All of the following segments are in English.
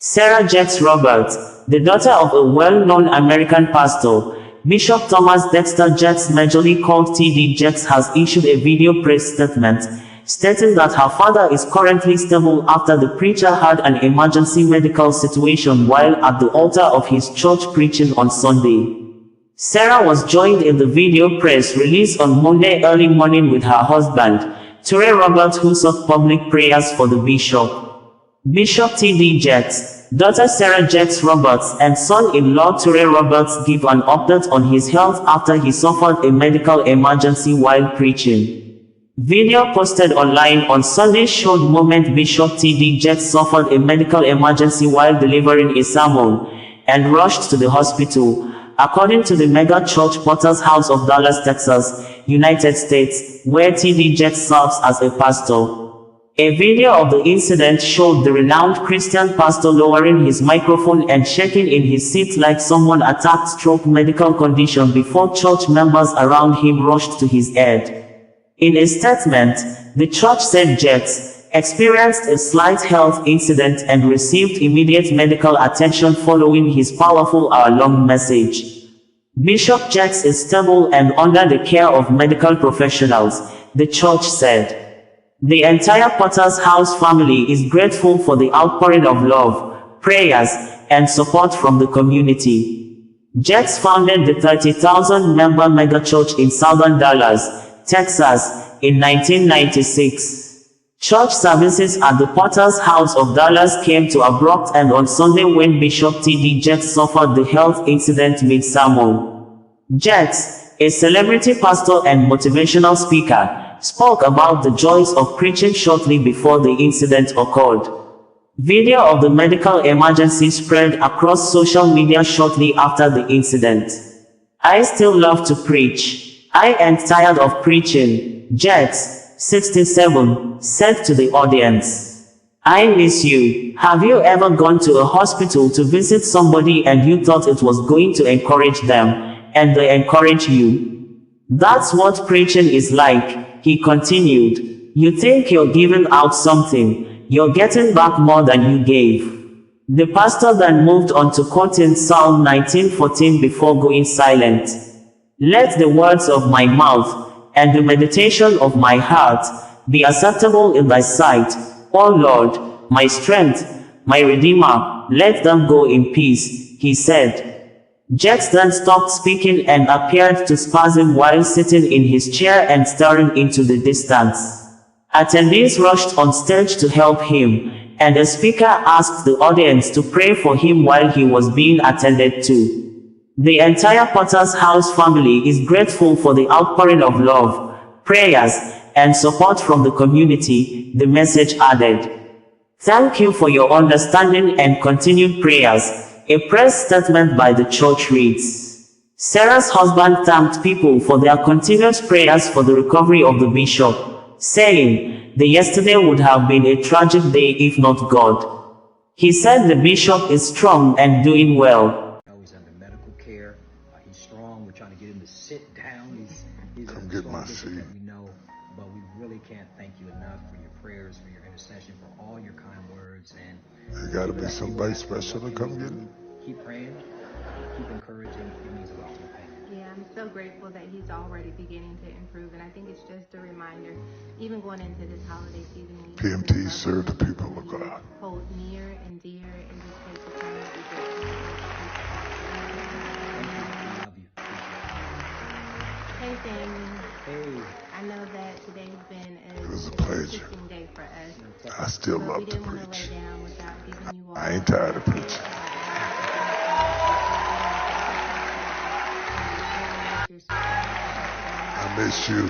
Sarah Jakes Roberts, the daughter of a well-known American pastor, Bishop Thomas Dexter Jakes, majorly called T.D. Jakes, has issued a video press statement, stating that her father is currently stable after the preacher had an emergency medical situation while at the altar of his church preaching on Sunday. Sarah was joined in the video press release on Monday early morning with her husband, Ture Roberts, who sought public prayers for the bishop. Bishop T.D. Jakes, daughter Sarah Jakes Roberts, and son-in-law Ture Roberts give an update on his health after he suffered a medical emergency while preaching. Video posted online on Sunday showed moment Bishop T.D. Jakes suffered a medical emergency while delivering a sermon and rushed to the hospital, according to the mega church Potter's House of Dallas, Texas, United States, where T.D. Jakes serves as a pastor. A video of the incident showed the renowned Christian pastor lowering his microphone and shaking in his seat like someone attacked stroke medical condition before church members around him rushed to his aid. In a statement, the church said Jakes experienced a slight health incident and received immediate medical attention following his powerful hour-long message. Bishop Jakes is stable and under the care of medical professionals, the church said. The entire Potter's House family is grateful for the outpouring of love, prayers, and support from the community. Jakes founded the 30,000-member megachurch in southern Dallas, Texas, in 1996. Church services at the Potter's House of Dallas came to abrupt end on Sunday when Bishop T.D. Jakes suffered the health incident mid-sermon. Jakes, a celebrity pastor and motivational speaker, spoke about the joys of preaching shortly before the incident occurred. Video of the medical emergency spread across social media shortly after the incident. "I still love to preach. I ain't tired of preaching," Jakes, 67, said to the audience. "I miss you. Have you ever gone to a hospital to visit somebody and you thought it was going to encourage them, and they encourage you? That's what preaching is like," he continued. "You think you're giving out something, you're getting back more than you gave." The pastor then moved on to quoting Psalm 19:14 before going silent. "Let the words of my mouth and the meditation of my heart be acceptable in thy sight, O Lord, my strength, my Redeemer. Let them go in peace," he said. Jakes then stopped speaking and appeared to spasm while sitting in his chair and staring into the distance. Attendees rushed on stage to help him, and a speaker asked the audience to pray for him while he was being attended to. The entire Potter's House family is grateful for the outpouring of love, prayers, and support from the community, the message added. "Thank you for your understanding and continued prayers," a press statement by the church reads. Sarah's husband thanked people for their continuous prayers for the recovery of the bishop, saying, "The yesterday would have been a tragic day if not God." He said the bishop is strong and doing well. He's under medical care. He's strong. We're trying to get him to sit down. He's Come get my seat. We know, but we really can't thank you enough for your prayers, for your intercession, for all your kind words. And There gotta be somebody special to come get him. keep praying, keep encouraging. It means a lot to the family. Yeah, I'm so grateful that he's already beginning to improve, and I think it's just a reminder, even going into this holiday season, we PMT serve the people of God. hold near and dear in this place of time. That we get. Love you. Hey, family. Hey, I know that today's been It was a an pleasure. interesting day for us. I still But we love to didn't want to preach. lay down without giving you all. I ain't tired of preaching. I miss you. we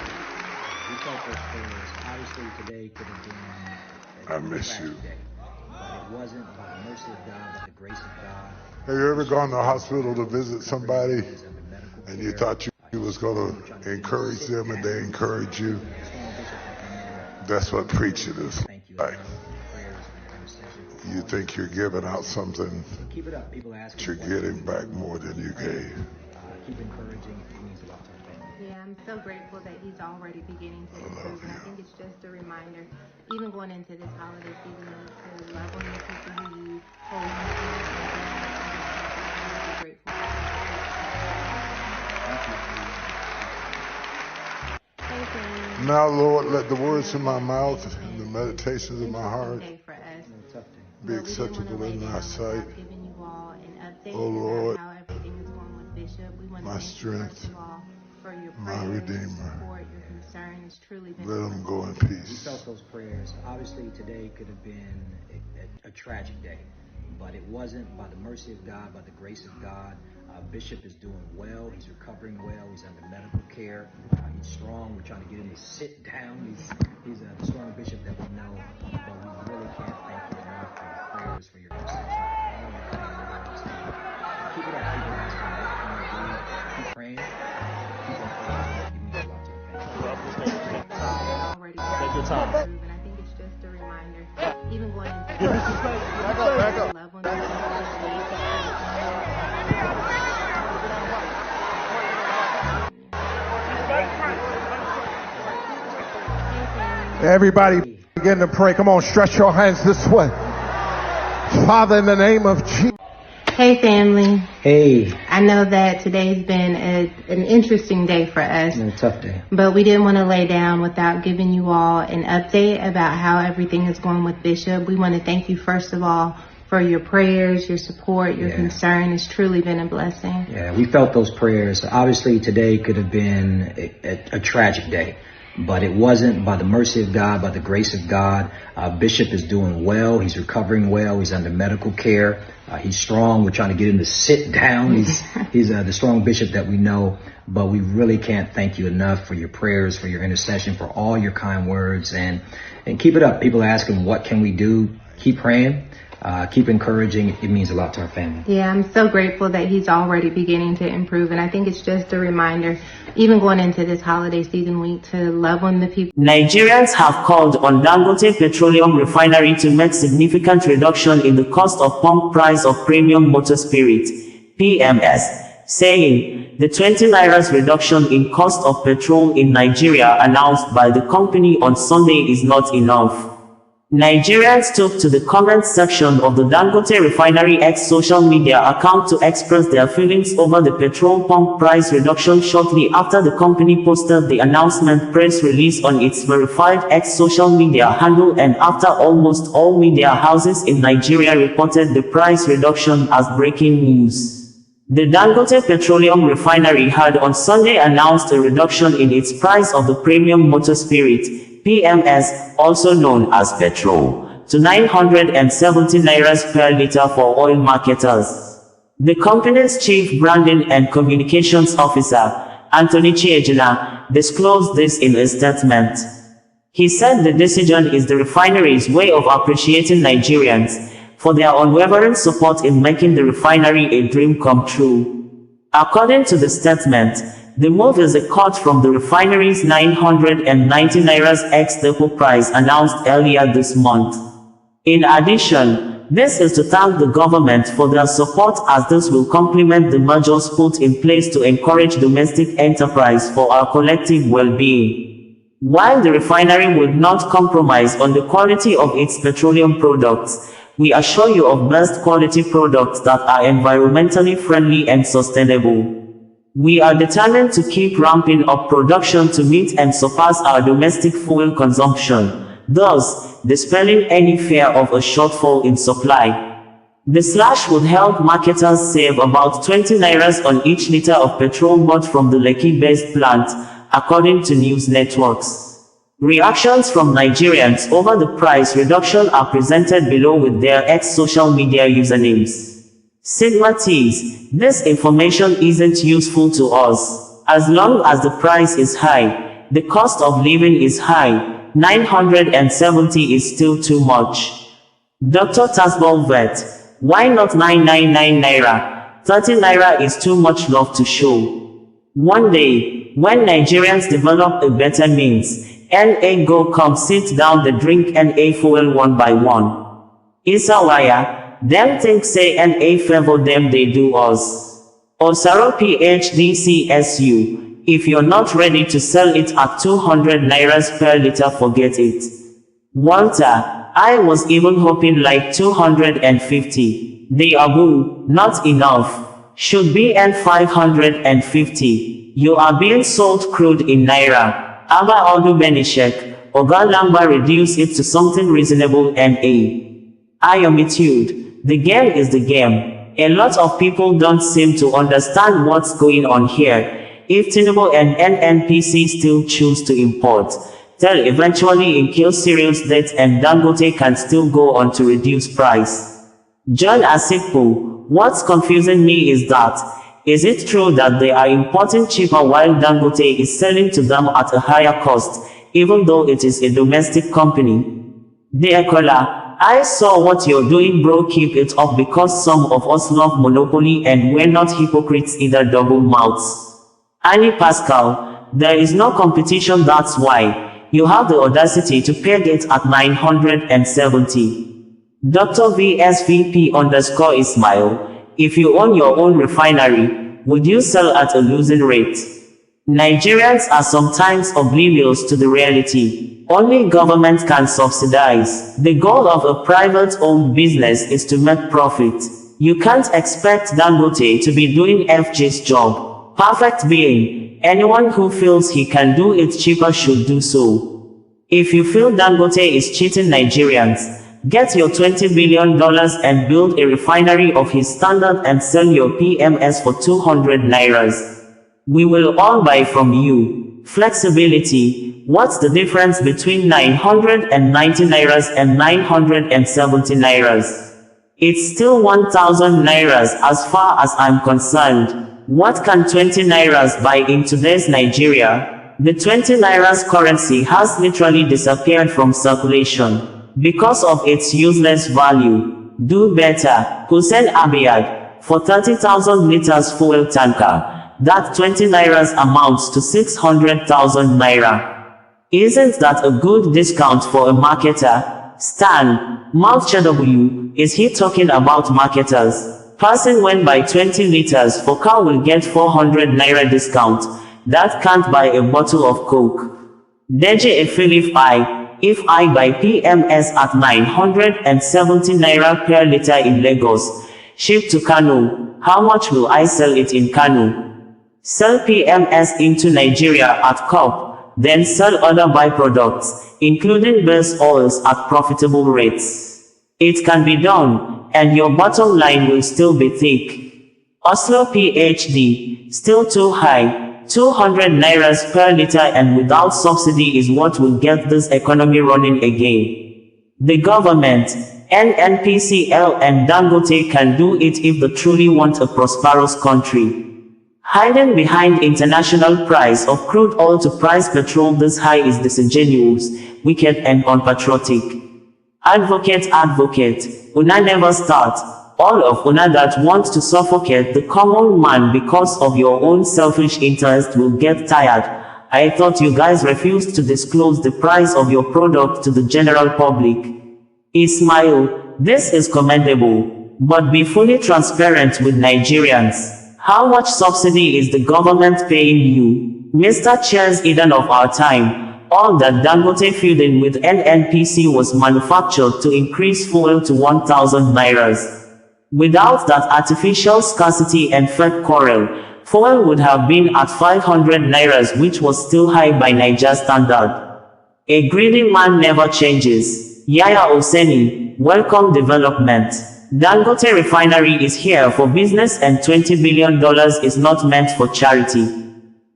felt those prayers. Obviously, today could have been I miss tragic you. day, but it wasn't by the mercy of God, but the grace of God. Have you ever gone to the hospital to visit somebody He's under medical and you care. thought you was gonna encourage them and they encourage you? That's what preaching is Thank you like. again for your prayers and your intercession. You think you're giving out something, Keep it up. People ask but you're getting back more than you gave. Keep encouraging. It means a lot to our family. Yeah, I'm so grateful that he's already beginning to improve, and I think it's just a reminder, even going into this holiday season, to love on the people who you hold dear, and I'm really grateful. Now, Lord, let the words of my mouth and the meditations of my heart be acceptable in thy sight. Oh, Lord, my strength, my Redeemer. Let them go in We peace. felt those prayers. Obviously, today could have been a tragic day, but it wasn't. By the mercy of God, by the grace of God, Bishop is doing well. He's recovering well. He's under medical care. He's strong. We're trying to get him to sit down. He's the strong bishop that we know, but we really can't thank you enough for your prayers, for your intercession, for all your kind words. Keep it up. People asking what can we do. Keep praying. Keep encouraging. It means a lot to your family. Take your time. And I think it's just a reminder, even going into back up. Love on the Everybody begin to pray. Come on, stretch your hands this way. Father, in the name of Jesus. Hey family. Hey. I know that today's been an interesting day for us. A tough day. But we didn't want to lay down without giving you all an update about how everything is going with Bishop. We want to thank you first of all for your prayers, your support, your concern. It's truly been a blessing. Yeah, we felt those prayers. Obviously today could have been a tragic day, but it wasn't. By the mercy of God, by the grace of God, Bishop is doing well. He's recovering well. He's under medical care. He's strong. We're trying to get him to sit down. He's the strong bishop that we know, but we really can't thank you enough for your prayers, for your intercession, for all your kind words, and keep it up. People are asking, what can we do? Keep praying. Keep encouraging. It means a lot to our family. Yeah, I'm so grateful that he's already beginning to improve. And I think it's just a reminder, even going into this holiday season week, to love on the people. Nigerians have called on Dangote Petroleum Refinery to make significant reduction in the cost of pump price of premium motor spirit, PMS, saying the 20 Naira's reduction in cost of petrol in Nigeria announced by the company on Sunday is not enough. Nigerians took to the comment section of the Dangote Refinery X social media account to express their feelings over the petrol pump price reduction shortly after the company posted the announcement press release on its verified X social media handle, and after almost all media houses in Nigeria reported the price reduction as breaking news. The Dangote Petroleum Refinery had on Sunday announced a reduction in its price of the premium motor spirit, PMS, also known as Petrol, to 970 Nairas per litre for oil marketers. The company's chief branding and communications officer, Anthony Chiejina, disclosed this in a statement. He said the decision is the refinery's way of appreciating Nigerians for their unwavering support in making the refinery a dream come true. According to the statement, the move is a cut from the refinery's 990 Nairas ex-depot price announced earlier this month. In addition, this is to thank the government for their support, as this will complement the measures put in place to encourage domestic enterprise for our collective well-being. While the refinery will not compromise on the quality of its petroleum products, we assure you of best quality products that are environmentally friendly and sustainable. We are determined to keep ramping up production to meet and surpass our domestic fuel consumption, thus dispelling any fear of a shortfall in supply. The slash would help marketers save about 20 Nairas on each litre of petrol bought from the Lekki-based plant, according to news networks. Reactions from Nigerians over the price reduction are presented below with their ex-social media usernames. Sigma T's, this information isn't useful to us. As long as the price is high, the cost of living is high, 970 is still too much. Dr. Tasbol Vet, why not 999 Naira? 30 Naira is too much love to show. One day, when Nigerians develop a better means, NA go come sit down the drink NA fuel one by one. Isawaya, them think say NA favor them they do us. Osaro PhDCSU, If you're not ready to sell it at 200 nairas per liter, forget it. Walter, I was even hoping like 250. The Abu, not enough. Should be N 550. You are being sold crude in naira. Abba Odu Benishek, Oga Lamba, reduce it to something reasonable. NA. I am attitude. The game is the game. A lot of people don't seem to understand what's going on here. If Tinubu and NNPC still choose to import, they'll eventually incur serious debt, and Dangote can still go on to reduce price. John Asikpo, what's confusing me is that, is it true that they are importing cheaper while Dangote is selling to them at a higher cost, even though it is a domestic company? Deakola, I saw what you're doing, bro. Keep it up, because some of us love monopoly and we're not hypocrites either. Double mouths. Annie Pascal, there is no competition, that's why you have the audacity to peg it at 970. Dr. VSVP _ Ismail, if you own your own refinery, would you sell at a losing rate? Nigerians are sometimes oblivious to the reality. Only government can subsidize. The goal of a private-owned business is to make profit. You can't expect Dangote to be doing FG's job. Perfect being, anyone who feels he can do it cheaper should do so. If you feel Dangote is cheating Nigerians, get your $20 billion and build a refinery of his standard and sell your PMS for 200 nairas. We will all buy from you. Flexibility. What's the difference between 990 nairas and 970 nairas? It's still 1000 nairas as far as I'm concerned. What can 20 nairas buy in today's Nigeria? The 20 nairas currency has literally disappeared from circulation because of its useless value. Do better. Hussein Abiyad, for 30,000 liters fuel tanker, that 20 nairas amounts to 600,000 naira. Isn't that a good discount for a marketer? Stan, Mount CW, is he talking about marketers? Person when buy 20 liters for car will get 400 naira discount. That can't buy a bottle of Coke. Deji Philip if I buy PMS at 970 naira per liter in Lagos, ship to Kano, how much will I sell it in Kano? Sell PMS into Nigeria at COP, then sell other byproducts, including base oils at profitable rates. It can be done, and your bottom line will still be thick. Oslo PhD, still too high. 200 nairas per liter and without subsidy is what will get this economy running again. The government, NNPCL and Dangote can do it if they truly want a prosperous country. Hiding behind international price of crude oil to price petrol this high is disingenuous, wicked and unpatriotic. Advocate, Una never start. All of Una that want to suffocate the common man because of your own selfish interest will get tired. I thought you guys refused to disclose the price of your product to the general public. Ismail, this is commendable, but be fully transparent with Nigerians. How much subsidy is the government paying you? Mr. Chairs Eden of our time, all that Dangote feuding with NNPC was manufactured to increase fuel to 1000 nairas. Without that artificial scarcity and fake quarrel, fuel would have been at 500 nairas, which was still high by Niger standard. A greedy man never changes. Yaya Oseni, welcome development. Dangote Refinery is here for business and $20 billion is not meant for charity.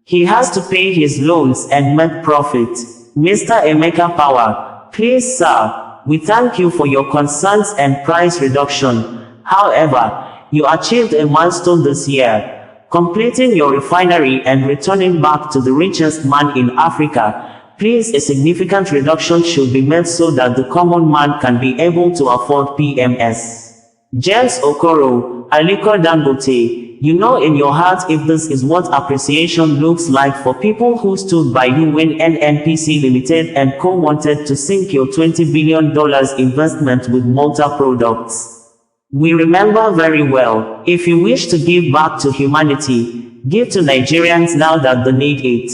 He has to pay his loans and make profit. Mr. Emeka Power, please sir, we thank you for your concerns and price reduction. However, you achieved a milestone this year, completing your refinery and returning back to the richest man in Africa. Please, a significant reduction should be made so that the common man can be able to afford PMS. James Okoro, Aliko Dangote, you know in your heart if this is what appreciation looks like for people who stood by you when NNPC Limited and Co wanted to sink your $20 billion investment with Malta products. We remember very well. If you wish to give back to humanity, Give to Nigerians now that they need it.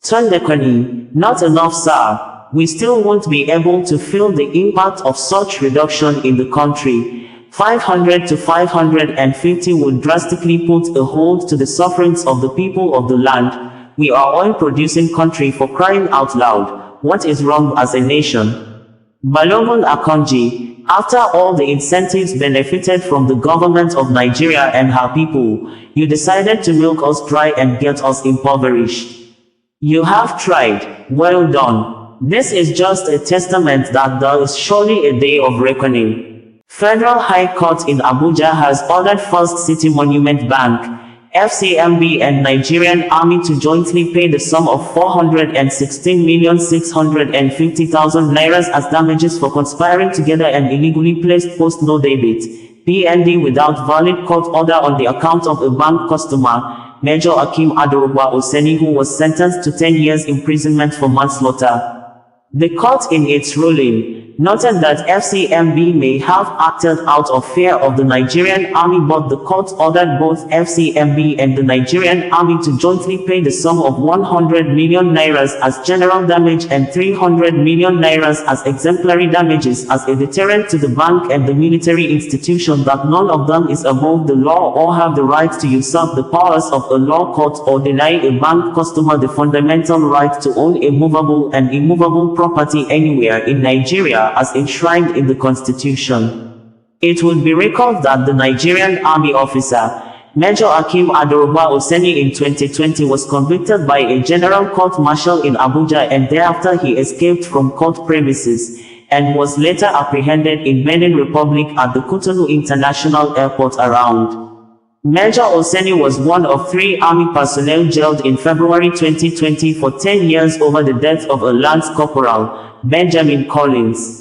Turn the corner. Not enough, sir. We still won't be able to feel the impact of such reduction in the country. 500 to 550 would drastically put a hold to the sufferings of the people of the land. We are oil-producing country, for crying out loud. What is wrong as a nation? Balogun Akonji, after all the incentives benefited from the government of Nigeria and her people, you decided to milk us dry and get us impoverished. You have tried. Well done. This is just a testament that there is surely a day of reckoning. Federal High Court in Abuja has ordered First City Monument Bank, FCMB and Nigerian Army to jointly pay the sum of 416,650,000 naira as damages for conspiring together and illegally placed post-no debit (PND) without valid court order on the account of a bank customer, Major Akim Adorugba Oseni, who was sentenced to 10 years imprisonment for manslaughter. The court in its ruling noted that FCMB may have acted out of fear of the Nigerian Army, but the court ordered both FCMB and the Nigerian Army to jointly pay the sum of 100 million naira as general damage and 300 million naira as exemplary damages as a deterrent to the bank and the military institution, that none of them is above the law or have the right to usurp the powers of a law court or deny a bank customer the fundamental right to own a movable and immovable property anywhere in Nigeria as enshrined in the Constitution. It would be recalled that the Nigerian Army officer, Major Akim Adorugba Oseni, in 2020 was convicted by a general court-martial in Abuja, and thereafter he escaped from court premises and was later apprehended in Benin Republic at the Cotonou International Airport around. Major Oseni was one of 3 army personnel jailed in February 2020 for 10 years over the death of a Lance Corporal, Benjamin Collins.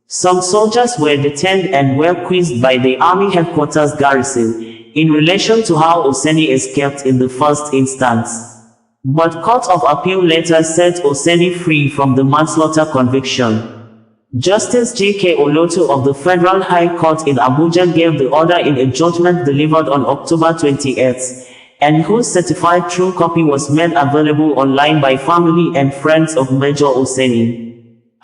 Some soldiers were detained and were quizzed by the Army Headquarters Garrison in relation to how Oseni escaped in the first instance. But Court of Appeal later set Oseni free from the manslaughter conviction. Justice J.K. Olotu of the Federal High Court in Abuja gave the order in a judgment delivered on October 28th, and whose certified true copy was made available online by family and friends of Major Oseni.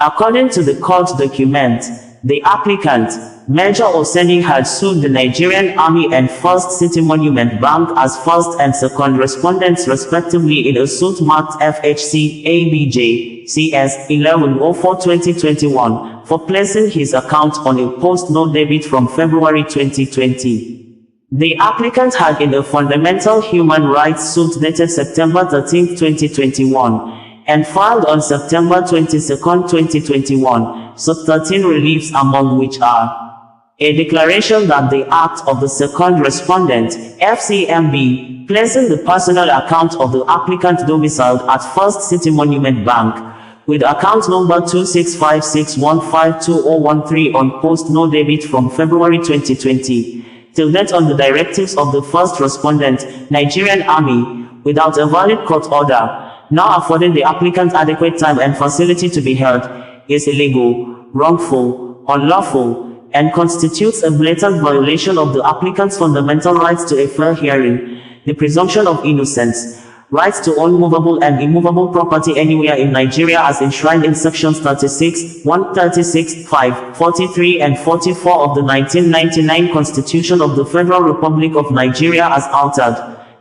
According to the court document, the applicant, Major Oseni, had sued the Nigerian Army and First City Monument Bank as first and second respondents respectively in a suit marked FHC ABJ CS 1104/2021 for placing his account on a post-no debit from February 2020. The applicant had in a fundamental human rights suit dated September 13, 2021, and filed on September 22, 2021, so 13 reliefs, among which are a declaration that the act of the second respondent, FCMB, placing the personal account of the applicant domiciled at First City Monument Bank, with account number 26561520013 on post-no debit from February 2020, till date on the directives of the first respondent, Nigerian Army, without a valid court order, now affording the applicant adequate time and facility to be heard, is illegal, wrongful, unlawful, and constitutes a blatant violation of the applicant's fundamental rights to a fair hearing, the presumption of innocence, rights to own movable and immovable property anywhere in Nigeria as enshrined in sections 36, 136, 5, 43 and 44 of the 1999 Constitution of the Federal Republic of Nigeria as altered.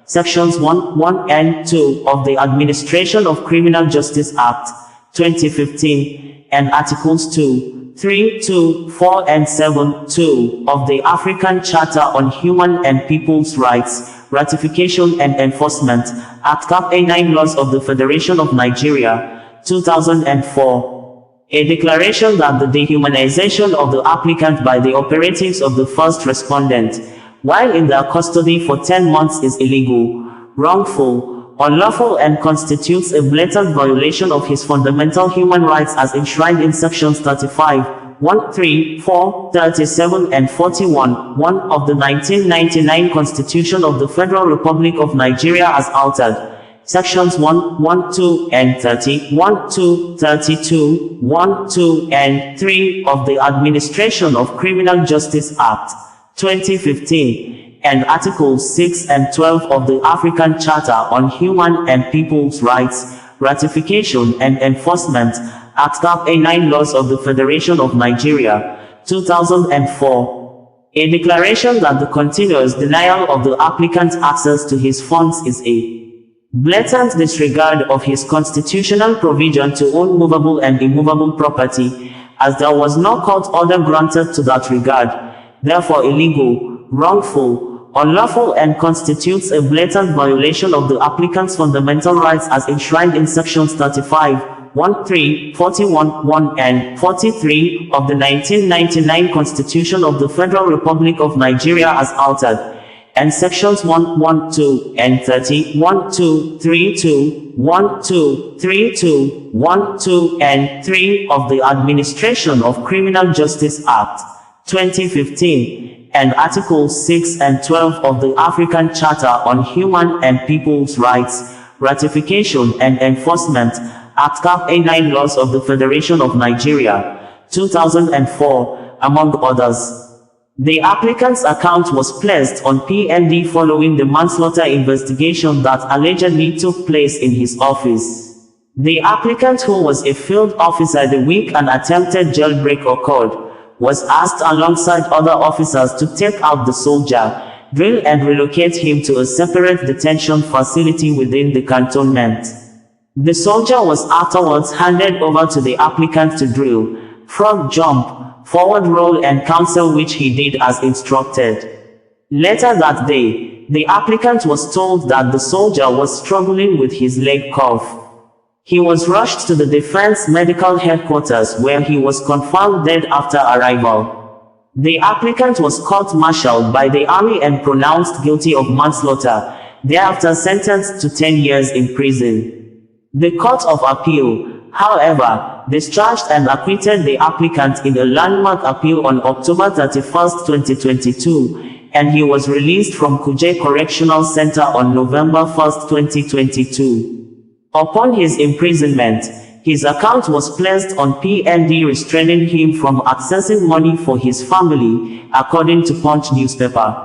Sections 1, 1 and 2 of the Administration of Criminal Justice Act, 2015, and Articles 2, 3, 2, 4 and 7, 2 of the African Charter on Human and People's Rights, Ratification and Enforcement, Act Cap A9 Laws of the Federation of Nigeria, 2004. A declaration that the dehumanization of the applicant by the operatives of the first respondent, while in their custody for 10 months, is illegal, wrongful, unlawful and constitutes a blatant violation of his fundamental human rights as enshrined in sections 35, 1, 3, 4, 37 and 41, 1 of the 1999 Constitution of the Federal Republic of Nigeria as altered. Sections 1, 1, 2 and 30, 1, 2, 32, 1, 2 and 3 of the Administration of Criminal Justice Act, 2015, and Articles 6 and 12 of the African Charter on Human and People's Rights, Ratification and Enforcement, Article A9 Laws of the Federation of Nigeria, 2004. A declaration that the continuous denial of the applicant's access to his funds is a blatant disregard of his constitutional provision to own movable and immovable property, as there was no court order granted to that regard, therefore illegal, wrongful, unlawful, and constitutes a blatant violation of the applicant's fundamental rights as enshrined in sections 35, 13, 41, 1 and 43 of the 1999 Constitution of the Federal Republic of Nigeria as altered, and sections 1, 1, 2, and 30, 1, 2, 3, 2, 1, 2, 3, 2, 1, 2, and 3 of the Administration of Criminal Justice Act, 2015, and Articles 6 and 12 of the African Charter on Human and People's Rights, Ratification and Enforcement, Article A9 Laws of the Federation of Nigeria, 2004, among others. The applicant's account was placed on PND following the manslaughter investigation that allegedly took place in his office. The applicant, who was a field officer the week an attempted jailbreak occurred, was asked alongside other officers to take out the soldier, drill and relocate him to a separate detention facility within the cantonment. The soldier was afterwards handed over to the applicant to drill, frog jump, forward roll and counsel, which he did as instructed. Later that day, the applicant was told that the soldier was struggling with his leg cuff. He was rushed to the Defense Medical Headquarters, where he was confirmed dead after arrival. The applicant was court-martialed by the army and pronounced guilty of manslaughter, thereafter sentenced to 10 years in prison. The Court of Appeal, however, discharged and acquitted the applicant in a landmark appeal on October 31, 2022, and he was released from Kuje Correctional Center on November 1, 2022. Upon his imprisonment, his account was placed on PND, restraining him from accessing money for his family, according to Punch newspaper.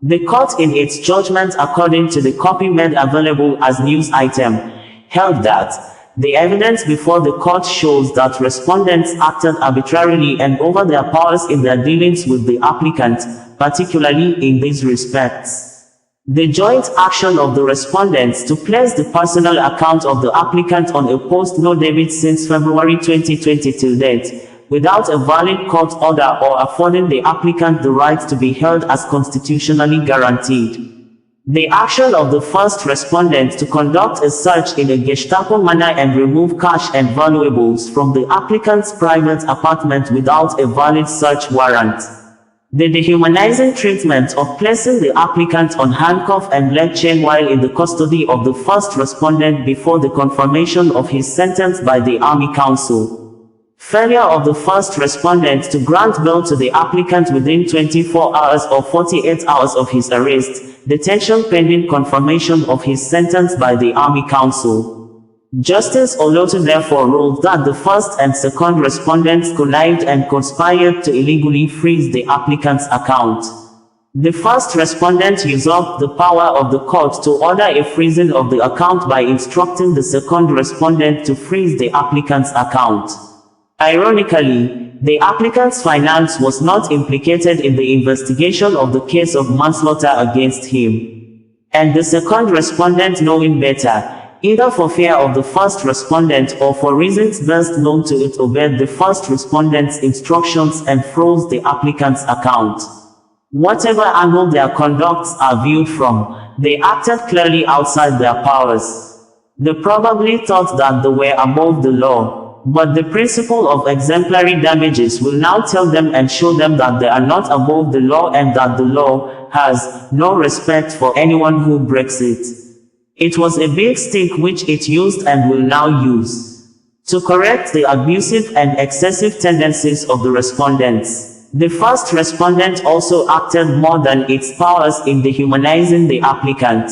The court, in its judgment according to the copy made available as news item, held that the evidence before the court shows that respondents acted arbitrarily and over their powers in their dealings with the applicant, particularly in these respects. The joint action of the respondents to place the personal account of the applicant on a post-no debit since February 2020 till date, without a valid court order or affording the applicant the right to be held as constitutionally guaranteed. The action of the first respondent to conduct a search in a Gestapo manner and remove cash and valuables from the applicant's private apartment without a valid search warrant. The dehumanizing treatment of placing the applicant on handcuff and leg chain while in the custody of the first respondent before the confirmation of his sentence by the Army Council. Failure of the first respondent to grant bail to the applicant within 24 hours or 48 hours of his arrest, detention pending confirmation of his sentence by the Army Council. Justice Olotu therefore ruled that the first and second respondents connived and conspired to illegally freeze the applicant's account. The first respondent usurped the power of the court to order a freezing of the account by instructing the second respondent to freeze the applicant's account. Ironically, the applicant's finance was not implicated in the investigation of the case of manslaughter against him. And the second respondent, knowing better, either for fear of the first respondent or for reasons best known to it, obeyed the first respondent's instructions and froze the applicant's account. Whatever angle their conducts are viewed from, they acted clearly outside their powers. They probably thought that they were above the law. But the principle of exemplary damages will now tell them and show them that they are not above the law and that the law has no respect for anyone who breaks it. It was a big stick which it used and will now use to correct the abusive and excessive tendencies of the respondents. The first respondent also acted more than its powers in dehumanizing the applicant.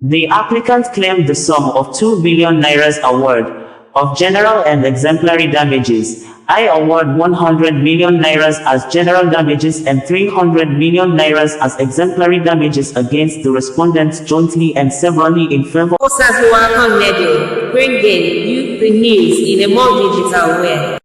The applicant claimed the sum of 2 billion naira's award of general and exemplary damages, I award 100 million nairas as general damages and 300 million nairas as exemplary damages against the respondents jointly and severally in favor. Bringing you the news in a more digital way.